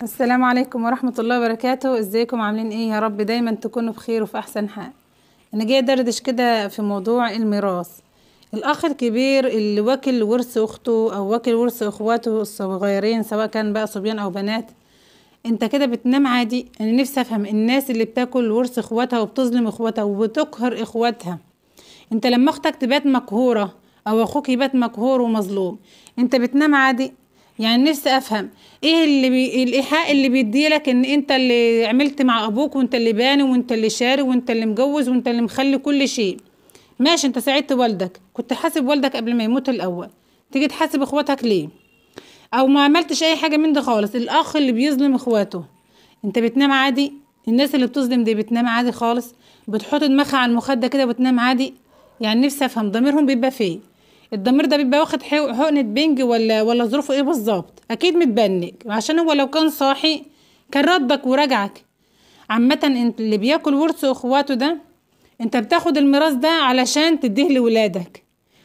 السلام عليكم ورحمة الله وبركاته. ازيكم عاملين ايه؟ يا رب دايما تكونوا بخير وفي احسن حال. انا جاي دردش كده في موضوع الميراث. الاخ الكبير اللي واكل ورث اخته او واكل ورث اخواته الصغيرين سواء كان بقى صبيان او بنات، انت كده بتنام عادي؟ انا نفسي افهم الناس اللي بتاكل ورث اخواتها وبتظلم اخواتها وبتقهر اخواتها. انت لما اختك تبات مقهورة او اخوك يبات مقهور ومظلوم، انت بتنام عادي؟ يعني نفسي افهم ايه الايحاء اللي بيديلك ان انت اللي عملت مع ابوك وانت اللي باني وانت اللي شاري وانت اللي مجوز وانت اللي مخلي كل شيء. ماشي، انت ساعدت والدك، كنت حاسب والدك قبل ما يموت الاول، تيجي تحاسب اخواتك ليه؟ او ما عملتش اي حاجة من ده خالص. الاخ اللي بيظلم اخواته، انت بتنام عادي؟ الناس اللي بتظلم دي بتنام عادي خالص؟ بتحط دماغها على المخدة كده وتنام عادي؟ يعني نفسي افهم ضميرهم بيبقى فين؟ الضمير ده بيبقى واخد حقنة بنج ولا ظروفه ايه بالظبط؟ اكيد متبنج، عشان هو لو كان صاحي كان ردك ورجعك. عامة انت اللي بياكل ورث اخواته ده، انت بتاخد الميراث ده علشان تديه لولادك.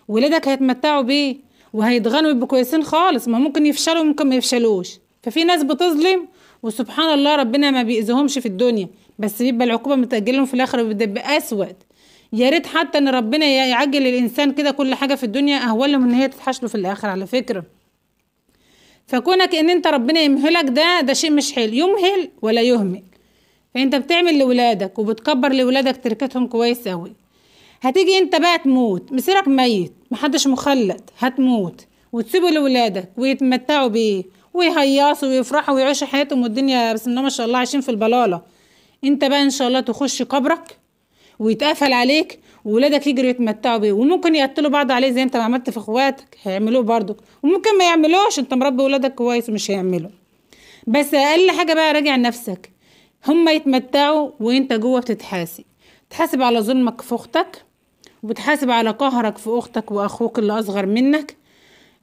ولادك هيتمتعوا بيه وهيتغنوا يبقوا كويسين خالص، ما ممكن يفشلوا وممكن ما يفشلوش. ففي ناس بتظلم وسبحان الله ربنا ما بيأذيهمش في الدنيا، بس بيبقى العقوبة متأجلهم في الاخرة وبتبقى اسود. يا ريت حتى ان ربنا يعجل للانسان كده كل حاجه في الدنيا اهون له من ان هي تتحاشله في الاخر على فكره. فكونك ان انت ربنا يمهلك ده شيء مش حلو، يمهل ولا يهمل. فانت بتعمل لولادك وبتكبر لولادك تركتهم كويس اوي. هتيجي انت بقى تموت، مسيرك ميت، محدش مخلد، هتموت وتسيبه لولادك ويتمتعوا بيه ويهيصوا ويفرحوا ويعيشوا حياتهم والدنيا بسم الله ما شاء الله عايشين في البلاله. انت بقى ان شاء الله تخش قبرك ويتقفل عليك وولادك يجروا يتمتعوا بيه، وممكن يقتلوا بعض عليه زي انت ما عملت في اخواتك، هيعملوه برضك، وممكن ما يعملوش، انت مربي ولادك كويس ومش هيعملوا. بس اقل حاجه بقى راجع نفسك، هما يتمتعوا وانت جوه بتتحاسب. تحاسب على ظلمك في اختك، وبتحاسب على قهرك في اختك واخوك اللي اصغر منك.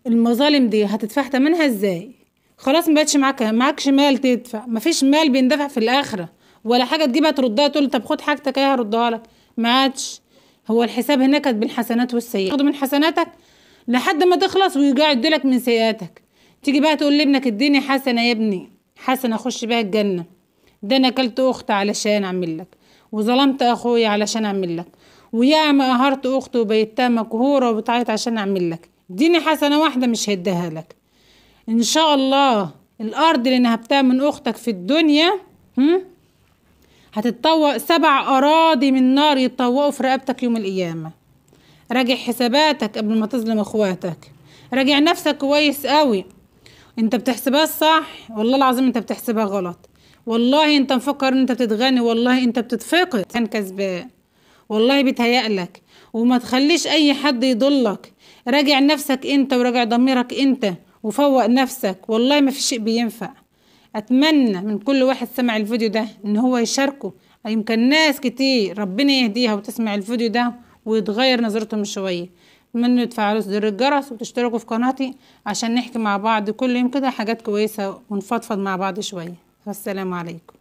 المظالم دي هتدفع ثمنها ازاي؟ خلاص مبقتش معكش مال تدفع، مفيش مال بيندفع في الاخره، ولا حاجه تجيبها تردها تقول طب خد حاجتك ايه هردها لك. ما عادش، هو الحساب هناك بالحسنات والسيئات، تاخد من حسناتك لحد ما تخلص ويرجع يديلك من سيئاتك. تيجي بقى تقول لابنك اديني حسنه يا ابني، حسنه اخش بيها الجنه. ده انا اكلت اخت علشان اعمل لك، وظلمت اخويا علشان اعمل لك، وياما قهرت اخته وبيتها مقهوره وبتعيط عشان اعمل لك. اديني حسنه واحده مش هديها لك. ان شاء الله الارض اللي نهبتها من اختك في الدنيا هتتطوق 7 اراضي من نار يتطوقوا في رقبتك يوم القيامه. راجع حساباتك قبل ما تظلم اخواتك، راجع نفسك كويس قوي. انت بتحسبها صح؟ والله العظيم انت بتحسبها غلط. والله انت مفكر ان انت بتتغني، والله انت بتتفقد كان كسبان، والله بيتهيألك. وما تخليش اي حد يضلك. راجع نفسك انت وراجع ضميرك انت وفوق نفسك، والله ما في شيء بينفع. اتمنى من كل واحد سمع الفيديو ده ان هو يشاركه، يمكن ناس كتير ربنا يهديها وتسمع الفيديو ده ويتغير نظرتهم شوية. اتمنى تفعلوا زر الجرس وتشتركوا في قناتي عشان نحكي مع بعض كل يوم كده حاجات كويسة ونفضفض مع بعض شوية. والسلام عليكم.